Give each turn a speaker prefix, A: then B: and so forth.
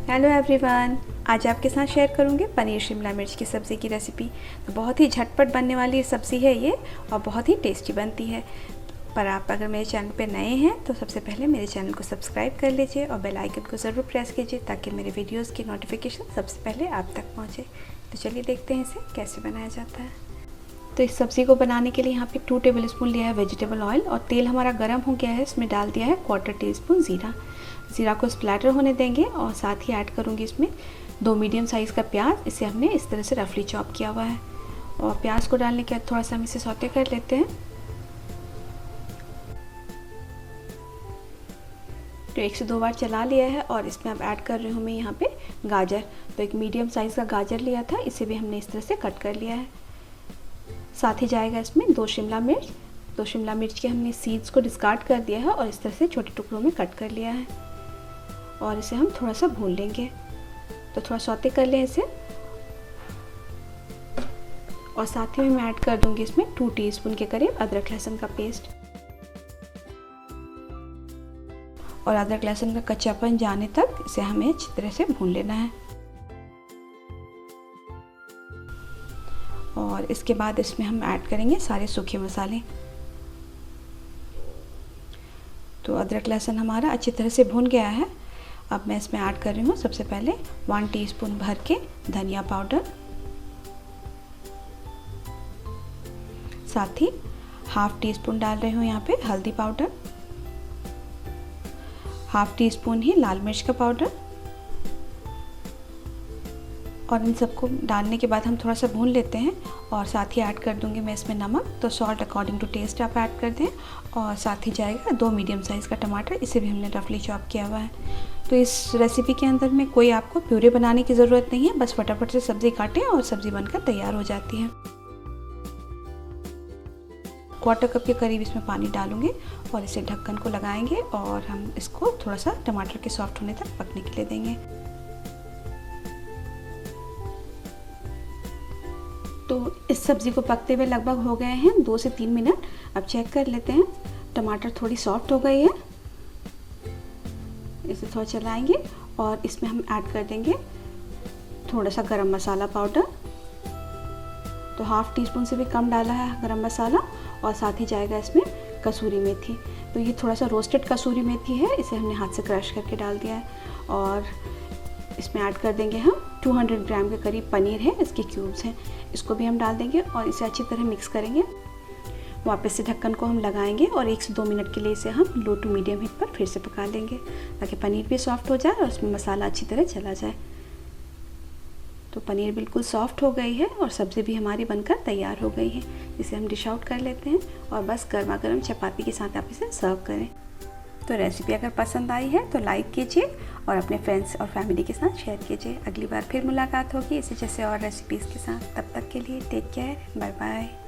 A: Hello everyone, आज आपके साथ शेयर करूंगी पनीर शिमला मिर्च की सब्ज़ी की रेसिपी। तो बहुत ही झटपट बनने वाली सब्ज़ी है ये और बहुत ही टेस्टी बनती है। पर आप अगर मेरे चैनल पे नए हैं तो सबसे पहले मेरे चैनल को सब्सक्राइब कर लीजिए और बेल आइकन को ज़रूर प्रेस कीजिए ताकि मेरे वीडियोस की नोटिफिकेशन सबसे पहले आप तक पहुँचे। तो चलिए देखते हैं इसे कैसे बनाया जाता है। तो इस सब्ज़ी को बनाने के लिए यहाँ पे 2 टेबल स्पून लिया है वेजिटेबल ऑयल और तेल हमारा गर्म हो गया है। इसमें डाल दिया है 1/4 टीस्पून ज़ीरा को स्प्लैटर होने देंगे और साथ ही ऐड करूँगी इसमें 2 मीडियम साइज़ का प्याज। इसे हमने इस तरह से रफली चॉप किया हुआ है और प्याज को डालने के बाद थोड़ा सा हम इसे सौते कर लेते हैं। तो 1 से 2 बार चला लिया है और इसमें अब ऐड कर रही हूँ मैं यहाँ पे गाजर। तो एक मीडियम साइज़ का गाजर लिया था, इसे भी हमने इस तरह से कट कर लिया है। साथ ही जाएगा इसमें 2 शिमला मिर्च। 2 शिमला मिर्च के हमने सीड्स को डिस्कार्ड कर दिया है और इस तरह से छोटे टुकड़ों में कट कर लिया है और इसे हम थोड़ा सा भून लेंगे। तो थोड़ा सौते कर लें इसे और साथ ही में मैं ऐड कर दूंगी इसमें 2 टीस्पून के करीब अदरक लहसुन का पेस्ट और अदरक लहसुन का कच्चापन जाने तक इसे हमें अच्छी तरह से भून लेना है। और इसके बाद इसमें हम ऐड करेंगे सारे सूखे मसाले। तो अदरक लहसुन हमारा अच्छी तरह से भून गया है। अब मैं इसमें ऐड कर रही हूँ सबसे पहले 1 टीस्पून भर के धनिया पाउडर, साथ ही ½ टीस्पून डाल रही हूँ यहाँ पे हल्दी पाउडर, ½ टीस्पून ही लाल मिर्च का पाउडर और इन सबको डालने के बाद हम थोड़ा सा भून लेते हैं और साथ ही ऐड कर दूंगी मैं इसमें नमक। तो सॉल्ट अकॉर्डिंग टू टेस्ट आप ऐड कर दें और साथ ही जाएगा 2 मीडियम साइज़ का टमाटर, इसे भी हमने रफली चॉप किया हुआ है। तो इस रेसिपी के अंदर में कोई आपको प्यूरे बनाने की ज़रूरत नहीं है, बस फटाफट से सब्ज़ी काटें और सब्ज़ी बनकर तैयार हो जाती है। 1/4 कप के करीब इसमें पानी डालूंगी और इसे ढक्कन को लगाएंगे और हम इसको थोड़ा सा टमाटर के सॉफ्ट होने तक पकने के लिए देंगे। तो इस सब्ज़ी को पकते हुए लगभग हो गए हैं 2 से 3 मिनट। अब चेक कर लेते हैं, टमाटर थोड़ी सॉफ्ट हो गई है। इसे थोड़ा चलाएंगे और इसमें हम ऐड कर देंगे थोड़ा सा गरम मसाला पाउडर। तो ½ टीस्पून से भी कम डाला है गरम मसाला और साथ ही जाएगा इसमें कसूरी मेथी। तो ये थोड़ा सा रोस्टेड कसूरी मेथी है, इसे हमने हाथ से क्रश करके डाल दिया है। और इसमें ऐड कर देंगे हम 200 ग्राम के करीब पनीर है, इसके क्यूब्स हैं, इसको भी हम डाल देंगे और इसे अच्छी तरह मिक्स करेंगे। वापस से ढक्कन को हम लगाएंगे और 1 से 2 मिनट के लिए इसे हम लो टू मीडियम हीट पर फिर से पका लेंगे ताकि पनीर भी सॉफ्ट हो जाए और उसमें मसाला अच्छी तरह चला जाए। तो पनीर बिल्कुल सॉफ्ट हो गई है और सब्ज़ी भी हमारी बनकर तैयार हो गई है। इसे हम डिश आउट कर लेते हैं और बस गर्मा गर्म चपाती के साथ आप इसे सर्व करें। तो रेसिपी अगर पसंद आई है तो लाइक कीजिए और अपने फ्रेंड्स और फैमिली के साथ शेयर कीजिए। अगली बार फिर मुलाकात होगी इसी जैसे और रेसिपीज़ के साथ। तब तक के लिए टेक केयर, बाय बाय।